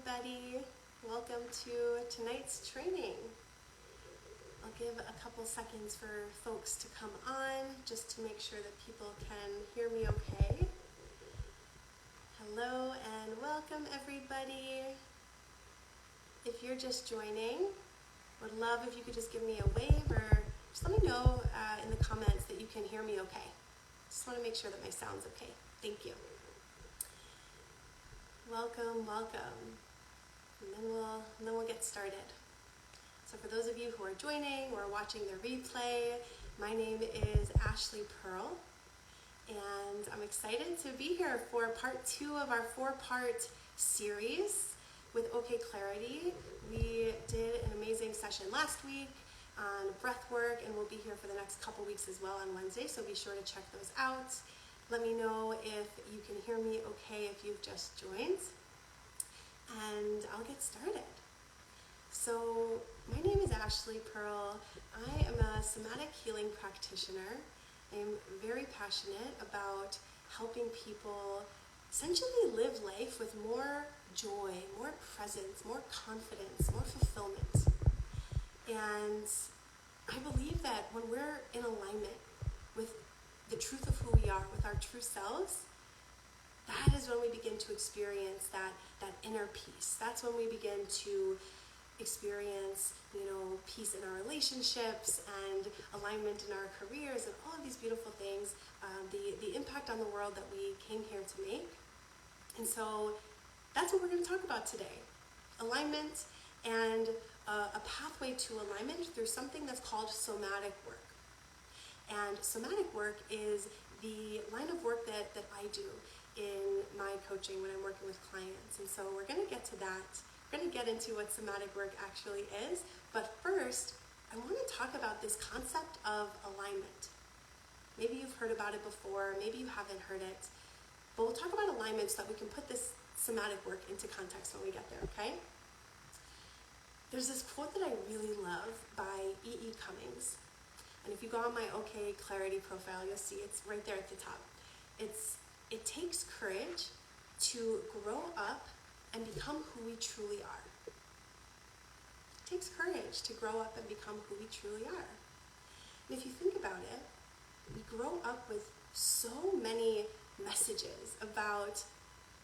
everybody. Welcome to tonight's training. I'll give a couple seconds for folks to come on just to make sure that people can hear me okay. Hello and welcome everybody. If you're just joining, would love if you could just give me a wave or just let me know in the comments that you can hear me okay. Just want to make sure that my sound's okay. Thank you. Welcome. And then we'll get started. So for those of you who are joining or watching the replay, my name is Ashley Perl, and I'm excited to be here for part 2 of our 4-part series with OK Clarity. We did an amazing session last week on breath work, and we'll be here for the next couple weeks as well on Wednesday, so be sure to check those out. Let me know if you can hear me okay if you've just joined, and I'll get started. So my name is Ashley Perl. I am a somatic healing practitioner. I'm very passionate about helping people essentially live life with more joy, more presence, more confidence, more fulfillment. And I believe that when we're in alignment with the truth of who we are, with our true selves, that is when we begin to experience that inner peace. That's when we begin to experience, peace in our relationships and alignment in our careers and all of these beautiful things, the impact on the world that we came here to make. And so that's what we're going to talk about today. Alignment and a pathway to alignment through something that's called somatic work. And somatic work is the line of work that I do in my coaching when I'm working with clients. And so we're going to get to that. We're going to get into what somatic work actually is. But first, I want to talk about this concept of alignment. Maybe you've heard about it before. Maybe you haven't heard it. But we'll talk about alignment so that we can put this somatic work into context when we get there, okay? There's this quote that I really love by E.E. Cummings. And if you go on my OK Clarity profile, you'll see it's right there at the top. It takes courage to grow up and become who we truly are. It takes courage to grow up and become who we truly are. And if you think about it, we grow up with so many messages about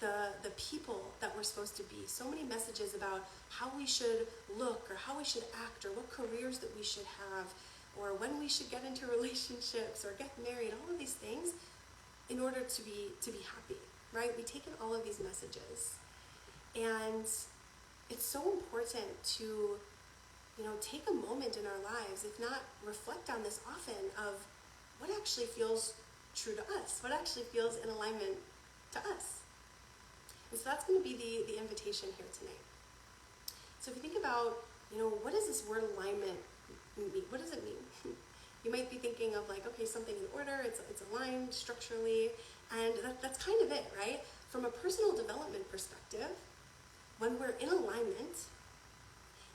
the people that we're supposed to be, so many messages about how we should look or how we should act or what careers that we should have or when we should get into relationships or get married, all of these things in order to be happy, right? We take in all of these messages. And it's so important to, take a moment in our lives, if not reflect on this often, of what actually feels true to us, what actually feels in alignment to us. And so that's going to be the invitation here tonight. So if you think about, what does this word alignment mean? What does it mean? You might be thinking of okay, something in order, it's aligned structurally, and that's kind of it, right? From a personal development perspective, when we're in alignment,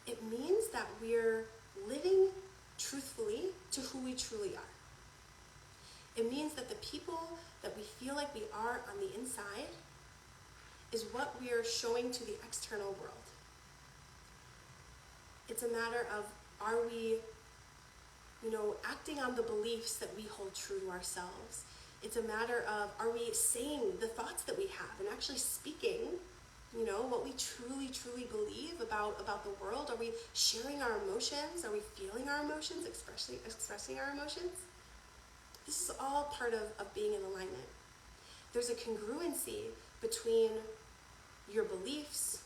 it means that we're living truthfully to who we truly are. It means that the people that we feel like we are on the inside is what we are showing to the external world. It's a matter of, are we acting on the beliefs that we hold true to ourselves? It's a matter of, are we saying the thoughts that we have and actually speaking, what we truly believe about the world? Are we sharing our emotions? Are we feeling our emotions, expressing our emotions? This is all part of being in alignment. There's a congruency between your beliefs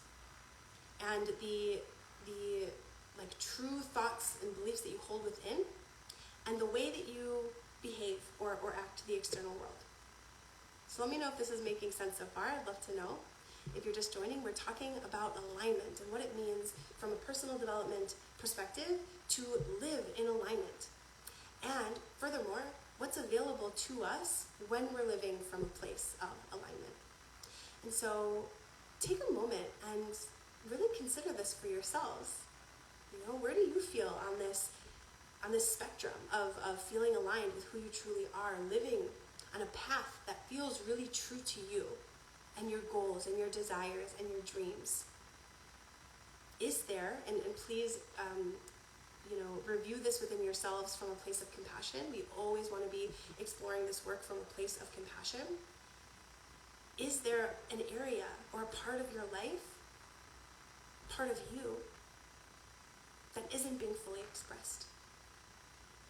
and the true thoughts and beliefs that you hold within, and the way that you behave or act to the external world. So let me know if this is making sense so far. I'd love to know. If you're just joining, we're talking about alignment and what it means from a personal development perspective to live in alignment. And furthermore, what's available to us when we're living from a place of alignment. And so take a moment and really consider this for yourselves. Where do you feel on this spectrum of feeling aligned with who you truly are, living on a path that feels really true to you and your goals and your desires and your dreams? is there, and please, review this within yourselves from a place of compassion. We always want to be exploring this work from a place of compassion. Is there an area or a part of your life, part of you, that isn't being fully expressed?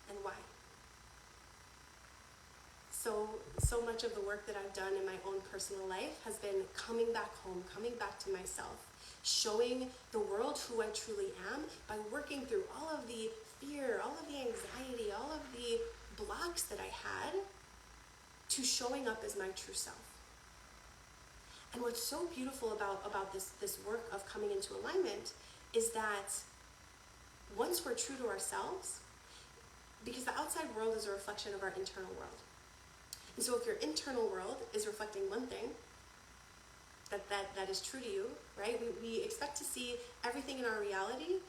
And why? So much of the work that I've done in my own personal life has been coming back home, coming back to myself, showing the world who I truly am by working through all of the fear, all of the anxiety, all of the blocks that I had to showing up as my true self. And what's so beautiful about this work of coming into alignment is that once we're true to ourselves, because the outside world is a reflection of our internal world. And so if your internal world is reflecting one thing, that is true to you, right? We expect to see everything in our reality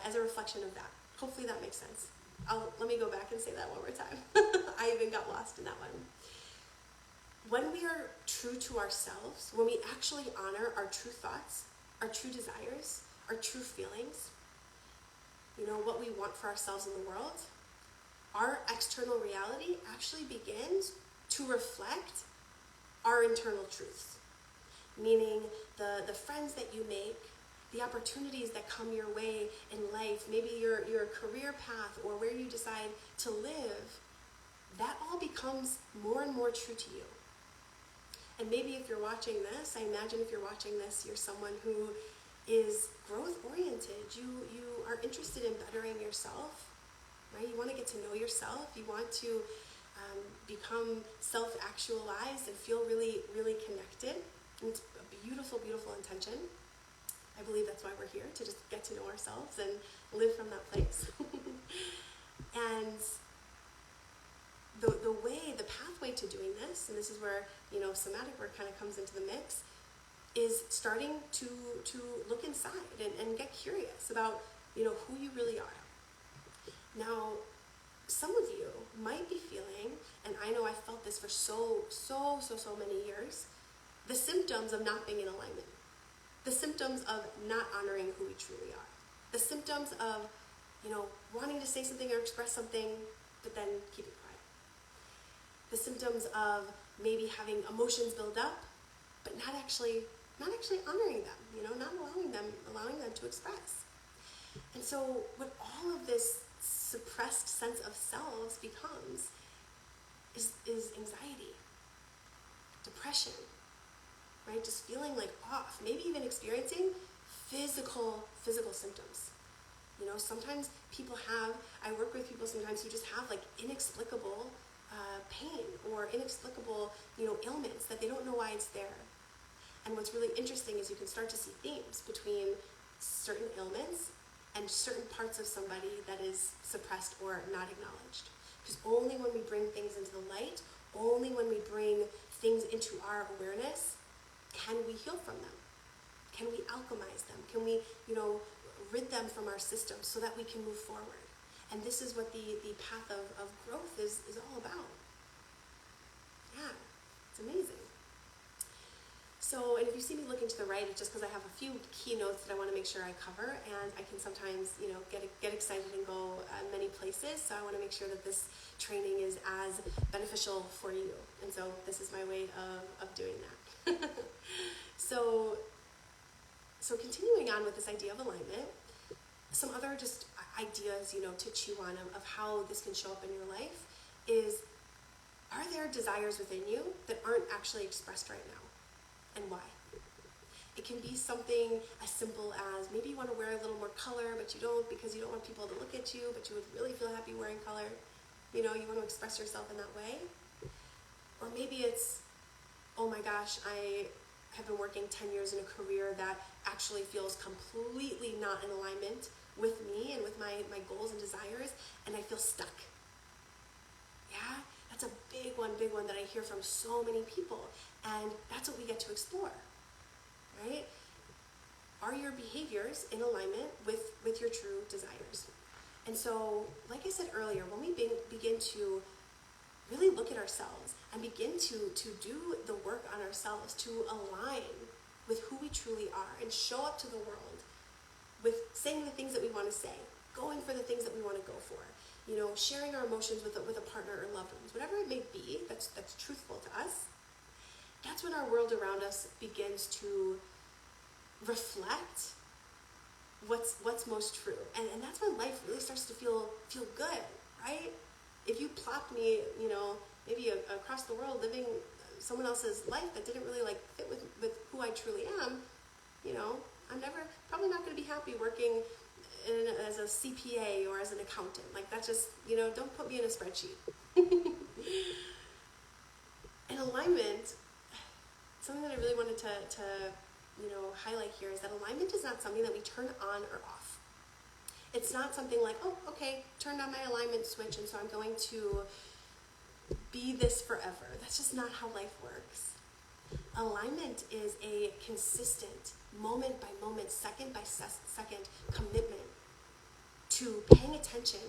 as a reflection of that. Hopefully that makes sense. Let me go back and say that one more time. I even got lost in that one. When we are true to ourselves, when we actually honor our true thoughts, our true desires, our true feelings, what we want for ourselves in the world, our external reality actually begins to reflect our internal truths. Meaning the friends that you make, the opportunities that come your way in life, maybe your career path or where you decide to live, that all becomes more and more true to you. And maybe if you're watching this, I imagine if you're watching this, you're someone who is growth oriented. You are interested in bettering yourself, right? You want to get to know yourself. You want to become self-actualized and feel really, really connected. And it's a beautiful, beautiful intention. I believe that's why we're here, to just get to know ourselves and live from that place. And the pathway to doing this, and this is where, somatic work kind of comes into the mix, is starting to look inside and get curious about, who you really are. Now, some of you might be feeling, and I know I felt this for so many years, the symptoms of not being in alignment. The symptoms of not honoring who we truly are. The symptoms of, wanting to say something or express something, but then keep it quiet. The symptoms of maybe having emotions build up, but not actually honoring them, not allowing them to express. And so what all of this suppressed sense of selves becomes is anxiety, depression, right? Just feeling like off, maybe even experiencing physical symptoms. Sometimes I work with people sometimes who just have like inexplicable pain or inexplicable, ailments that they don't know why it's there. And what's really interesting is you can start to see themes between certain ailments and certain parts of somebody that is suppressed or not acknowledged. Because only when we bring things into the light, only when we bring things into our awareness, can we heal from them? Can we alchemize them? Can we, rid them from our system so that we can move forward? And this is what the path of growth is all about. Yeah, it's amazing. So, and if you see me looking to the right, it's just because I have a few key notes that I want to make sure I cover, and I can sometimes, get excited and go many places. So I want to make sure that this training is as beneficial for you. And so this is my way of doing that. So continuing on with this idea of alignment, some other just ideas, to chew on of how this can show up in your life is, are there desires within you that aren't actually expressed right now? And why? It can be something as simple as maybe you want to wear a little more color, but you don't because you don't want people to look at you, but you would really feel happy wearing color. You want to express yourself in that way. Or maybe it's, oh my gosh, I have been working 10 years in a career that actually feels completely not in alignment with me and with my goals and desires, and I feel stuck. Yeah, that's a big one that I hear from so many people, and that's what we get to explore, right? Are your behaviors in alignment with your true desires? And so, like I said earlier, when we begin to really look at ourselves and begin to do the work on ourselves to align with who we truly are and show up to the world with saying the things that we want to say, going for the things that we want to go for, sharing our emotions with a partner or loved ones, whatever it may be, that's truthful to us. That's when our world around us begins to reflect what's most true, and that's when life really starts to feel good, right? If you plopped me, maybe across the world living someone else's life that didn't really fit with who I truly am, I'm probably not going to be happy working as a CPA or as an accountant. That's just, don't put me in a spreadsheet. And alignment, something that I really wanted to highlight here is that alignment is not something that we turn on or off. It's not something like, oh, okay, turned on my alignment switch, and so I'm going to be this forever. That's just not how life works. Alignment is a consistent, moment by moment, second by second commitment to paying attention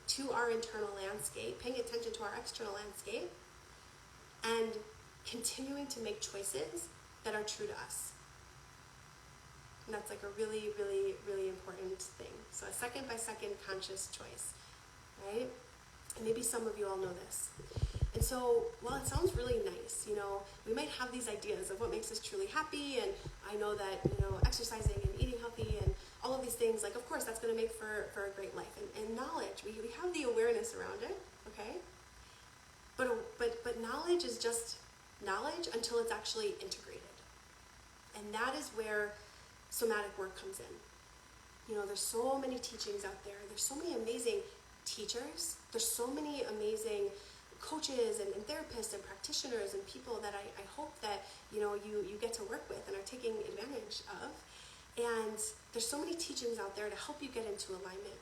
to our internal landscape, paying attention to our external landscape, and continuing to make choices that are true to us. And that's a really, really, really important thing. So a second by second conscious choice, right? And maybe some of you all know this. And so while it sounds really nice, we might have these ideas of what makes us truly happy, and I know that, exercising and eating healthy and all of these things, of course that's going to make for a great life. And knowledge, we have the awareness around it, okay? But knowledge is just knowledge until it's actually integrated. And that is where somatic work comes in. There's so many teachings out there. There's so many amazing teachers. There's so many amazing coaches and therapists and practitioners and people that I hope that you get to work with and are taking advantage of. And there's so many teachings out there to help you get into alignment.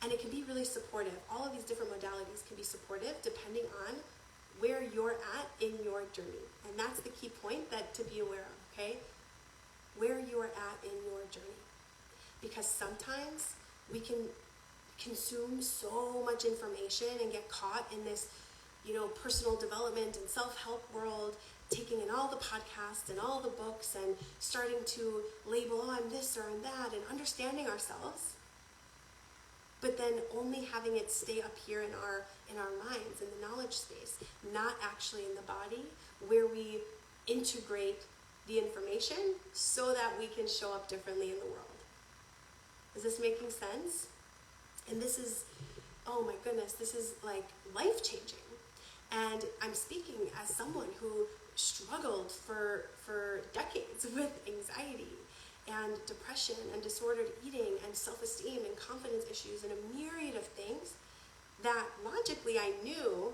And it can be really supportive. All of these different modalities can be supportive depending on where you're at in your journey. And that's the key point to be aware of, okay? Where you are at in your journey. Because sometimes we can consume so much information and get caught in this, personal development and self-help world, taking in all the podcasts and all the books and starting to label, oh, I'm this or I'm that, and understanding ourselves, but then only having it stay up here in our minds, in the knowledge space, not actually in the body, where we integrate the information so that we can show up differently in the world. Is this making sense? And this is, oh my goodness, this is life-changing. And I'm speaking as someone who struggled for decades with anxiety and depression and disordered eating and self-esteem and confidence issues and a myriad of things that logically I knew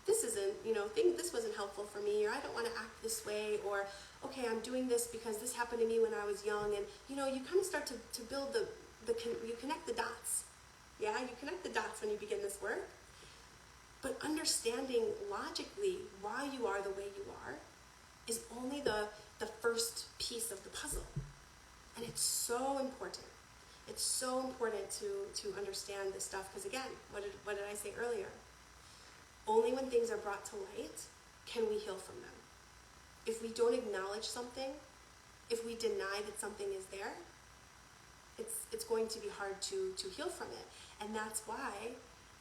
this wasn't helpful for me, or I don't want to act this way, or okay, I'm doing this because this happened to me when I was young. And you kind of start to build you connect the dots. Yeah, you connect the dots when you begin this work. But understanding logically why you are the way you are is only the first piece of the puzzle. And it's so important. It's so important to understand this stuff, because again, what did I say earlier? Only when things are brought to light can we heal from them. If we don't acknowledge something, if we deny that something is there, it's going to be hard to heal from it. And that's why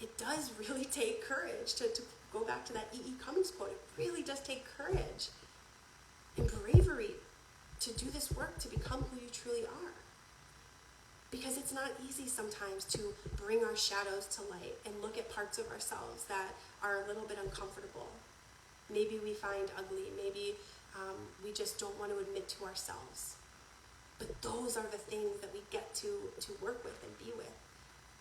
it does really take courage to go back to that E.E. Cummings quote. It really does take courage and bravery to do this work, to become who you truly are. Because it's not easy sometimes to bring our shadows to light and look at parts of ourselves that are a little bit uncomfortable. Maybe we find ugly. Maybe we just don't want to admit to ourselves. But those are the things that we get to work with and be with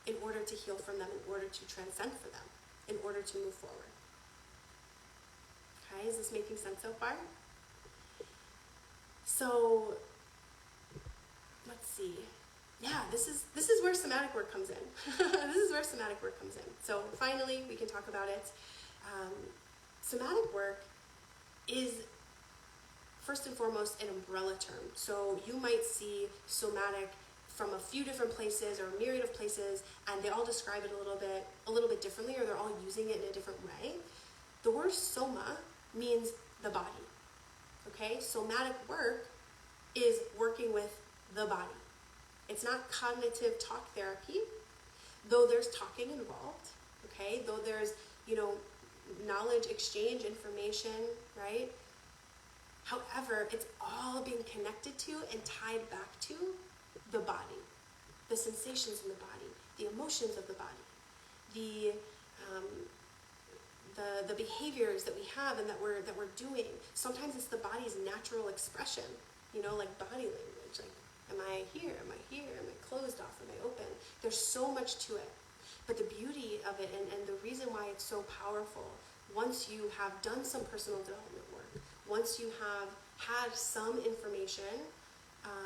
in order to heal from them, in order to transcend for them, in order to move forward. Okay, is this making sense so far? So, let's see. Yeah, this is where somatic work comes in. This is where somatic work comes in. So finally, we can talk about it. Somatic work is, first and foremost, an umbrella term. So you might see somatic from a few different places or a myriad of places, and they all describe it a little bit differently, or they're all using it in a different way. The word soma means the body. Okay? Somatic work is working with the body. It's not cognitive talk therapy, though there's talking involved, okay? Though there's, knowledge exchange, information, right? However, it's all being connected to and tied back to the body, the sensations in the body, the emotions of the body, the behaviors that we have and that we're doing. Sometimes it's the body's natural expression, like body language, like, am I here? Am I here? Am I closed off? Am I open? There's so much to it. But the beauty of it and the reason why it's so powerful, once you have done some personal development work, once you have had some information,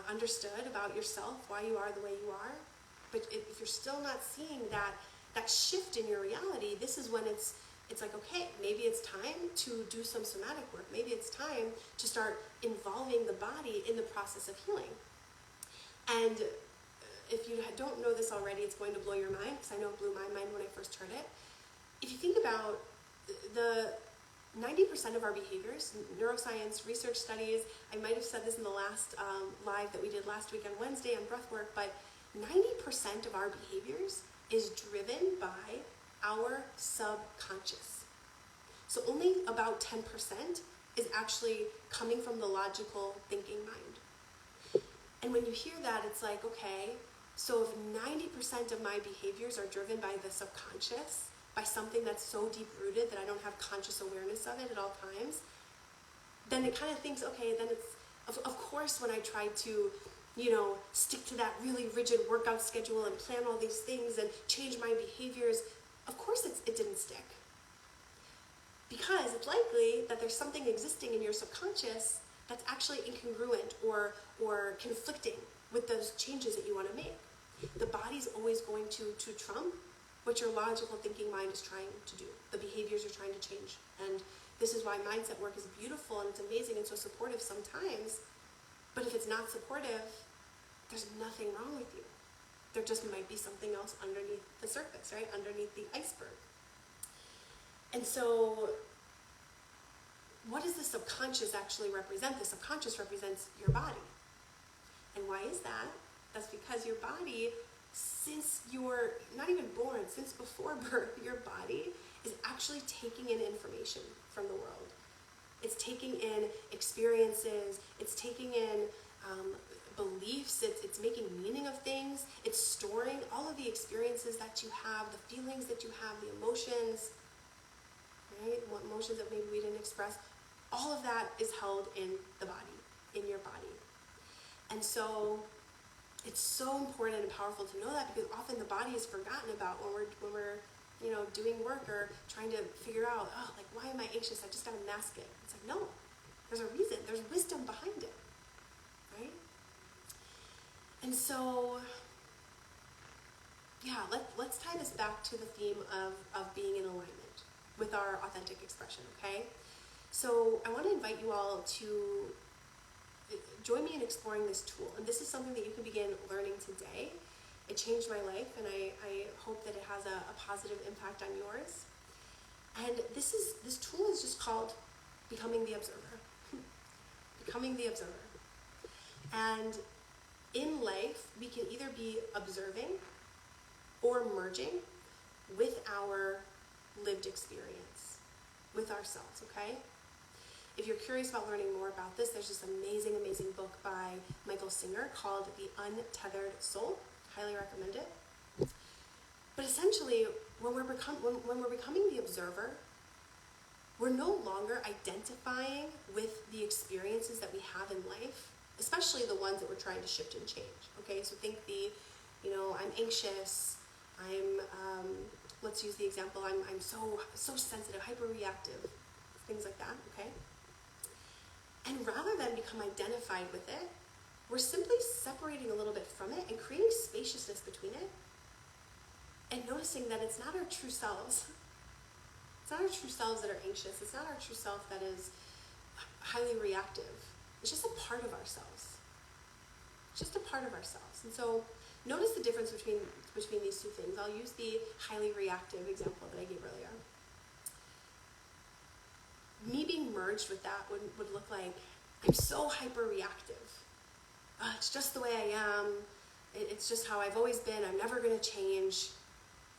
understood about yourself, why you are the way you are, but if you're still not seeing that shift in your reality, this is when it's like, okay, maybe it's time to do some somatic work. Maybe it's time to start involving the body in the process of healing. And if you don't know this already, it's going to blow your mind, because I know it blew my mind when I first heard it. If you think about the 90% of our behaviors, neuroscience, research studies, I might have said this in the last live that we did last week on Wednesday on breathwork, but 90% of our behaviors is driven by our subconscious. So only about 10% is actually coming from the logical thinking mind. And when you hear that, it's like, okay, so if 90% of my behaviors are driven by the subconscious, by something that's so deep-rooted that I don't have conscious awareness of it at all times, then it kind of thinks, okay, then it's, of course when I try to, stick to that really rigid workout schedule and plan all these things and change my behaviors, of course it didn't stick. Because it's likely that there's something existing in your subconscious that's actually incongruent or conflicting with those changes that you want to make. The body's always going to trump what your logical thinking mind is trying to do, the behaviors you're trying to change. And this is why mindset work is beautiful and it's amazing and so supportive sometimes. But if it's not supportive, there's nothing wrong with you. There just might be something else underneath the surface, right? Underneath the iceberg. And so, what does the subconscious actually represent? The subconscious represents your body. And why is that? That's because your body, since you're not even born, since before birth, your body is actually taking in information from the world. It's taking in experiences, it's taking in beliefs, it's making meaning of things, it's storing all of the experiences that you have, the feelings that you have, the emotions, right? What emotions that maybe we didn't express. All of that is held in the body, in your body. And so it's so important and powerful to know that, because often the body is forgotten about when we're doing work or trying to figure out, why am I anxious? I just gotta mask it. It's like, no, there's a reason, there's wisdom behind it, right? And so, yeah, let's tie this back to the theme of being in alignment with our authentic expression, okay? So I want to invite you all to join me in exploring this tool. And this is something that you can begin learning today. It changed my life, and I hope that it has a positive impact on yours. And this tool is just called Becoming the Observer. Becoming the Observer. And in life, we can either be observing or merging with our lived experience, with ourselves, okay? If you're curious about learning more about this, there's this amazing, amazing book by Michael Singer called The Untethered Soul. Highly recommend it. But essentially, when we're becoming the observer, we're no longer identifying with the experiences that we have in life, especially the ones that we're trying to shift and change. Okay, so think I'm anxious, let's use the example, I'm so sensitive, hyper-reactive, things like that, okay? And rather than become identified with it, we're simply separating a little bit from it and creating spaciousness between it and noticing that it's not our true selves. It's not our true selves that are anxious. It's not our true self that is highly reactive. It's just a part of ourselves. It's just a part of ourselves. And so notice the difference between these two things. I'll use the highly reactive example that I gave earlier. Me being merged with that would look like, I'm so hyper-reactive. it's just the way I am. It's just how I've always been. I'm never going to change.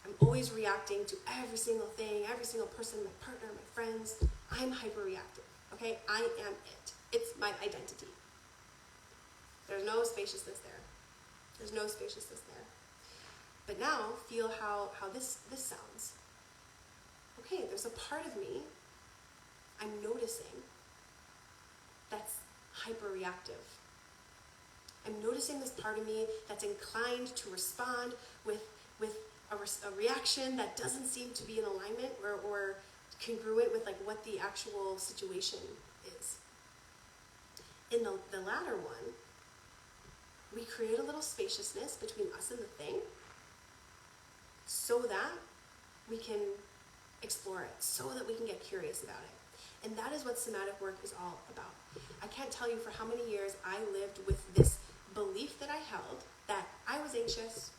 I'm always reacting to every single thing, every single person, my partner, my friends. I'm hyperreactive, okay? I am it. It's my identity. There's no spaciousness there. There's no spaciousness there. But now, feel how this sounds. Okay, there's a part of me I'm noticing that's hyperreactive. I'm noticing this part of me that's inclined to respond with a reaction that doesn't seem to be in alignment or congruent with like what the actual situation is. In the latter one, we create a little spaciousness between us and the thing so that we can explore it, so that we can get curious about it. And that is what somatic work is all about. I can't tell you for how many years I lived with this belief that I held that I was anxious.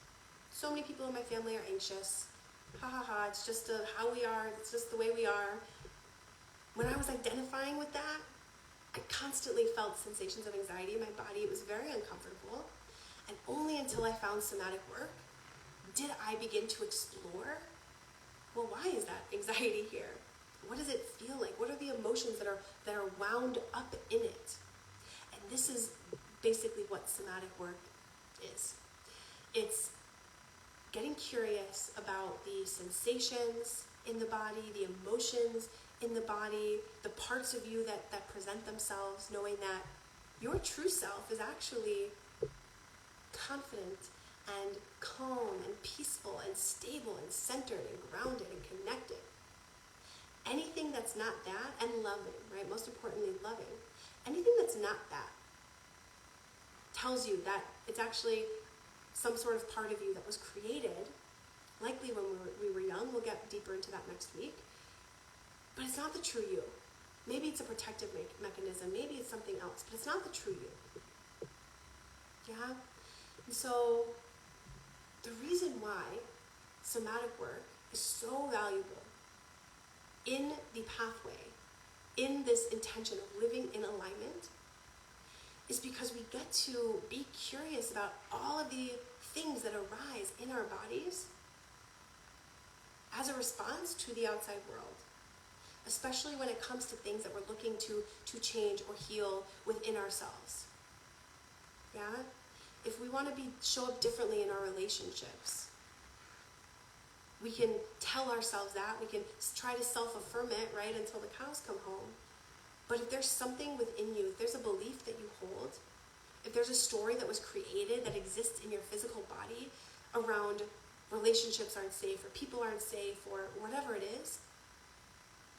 So many people in my family are anxious. Ha ha ha, it's just how we are, it's just the way we are. When I was identifying with that, I constantly felt sensations of anxiety in my body. It was very uncomfortable. And only until I found somatic work did I begin to explore, well, why is that anxiety here? What does it feel like? What are the emotions that are wound up in it? And this is basically what somatic work is. It's getting curious about the sensations in the body, the emotions in the body, the parts of you that present themselves, knowing that your true self is actually confident and calm and peaceful and stable and centered and grounded and connected. Anything that's not that, and loving, right? Most importantly, loving. Anything that's not that tells you that it's actually some sort of part of you that was created, likely when we were young. We'll get deeper into that next week. But it's not the true you. Maybe it's a protective mechanism. Maybe it's something else, but it's not the true you. Yeah? And so the reason why somatic work is so valuable in the pathway, in this intention of living in alignment, is because we get to be curious about all of the things that arise in our bodies as a response to the outside world, especially when it comes to things that we're looking to change or heal within ourselves. Yeah? If we want to show up differently in our relationships, we can tell ourselves that, we can try to self-affirm it, right, until the cows come home. But if there's something within you, if there's a belief that you hold, if there's a story that was created that exists in your physical body around relationships aren't safe, or people aren't safe, or whatever it is,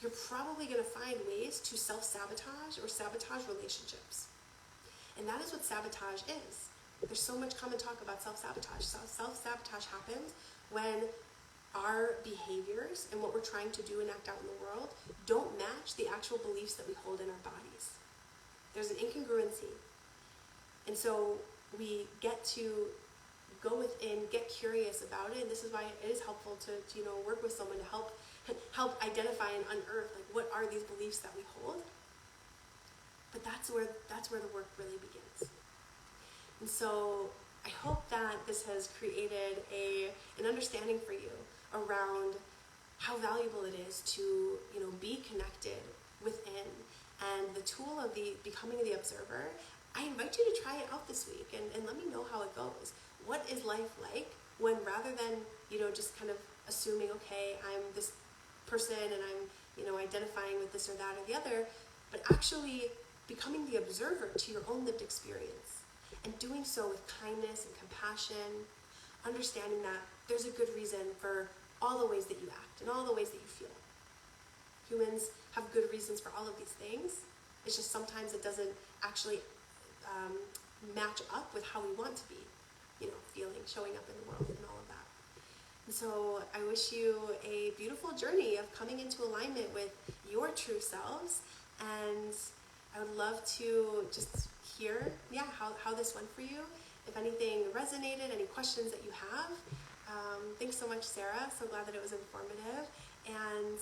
you're probably going to find ways to self-sabotage or sabotage relationships. And that is what sabotage is. There's so much common talk about self-sabotage. Self-sabotage happens when our behaviors and what we're trying to do and act out in the world don't match the actual beliefs that we hold in our bodies. There's an incongruency. And so we get to go within, get curious about it, and this is why it is helpful to work with someone to help identify and unearth, like, what are these beliefs that we hold? But that's where the work really begins. And so I hope that this has created an understanding for you around how valuable it is to be connected within. And the tool of becoming the observer, I invite you to try it out this week and let me know how it goes. What is life like when, rather than just kind of assuming, okay, I'm this person and I'm identifying with this or that or the other, but actually becoming the observer to your own lived experience and doing so with kindness and compassion, understanding that there's a good reason for all the ways that you act and all the ways that you feel. Humans have good reasons for all of these things. It's just sometimes it doesn't actually match up with how we want to be, feeling, showing up in the world and all of that. And so I wish you a beautiful journey of coming into alignment with your true selves, and I would love to just hear, how this went for you. If anything resonated, any questions that you have. Thanks so much, Sarah. So glad that it was informative. And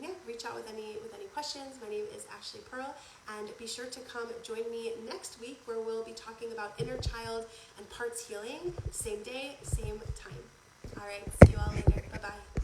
yeah, reach out with any questions. My name is Ashley Perl, and be sure to come join me next week where we'll be talking about inner child and parts healing. Same day, same time. All right, see you all later. Bye-bye.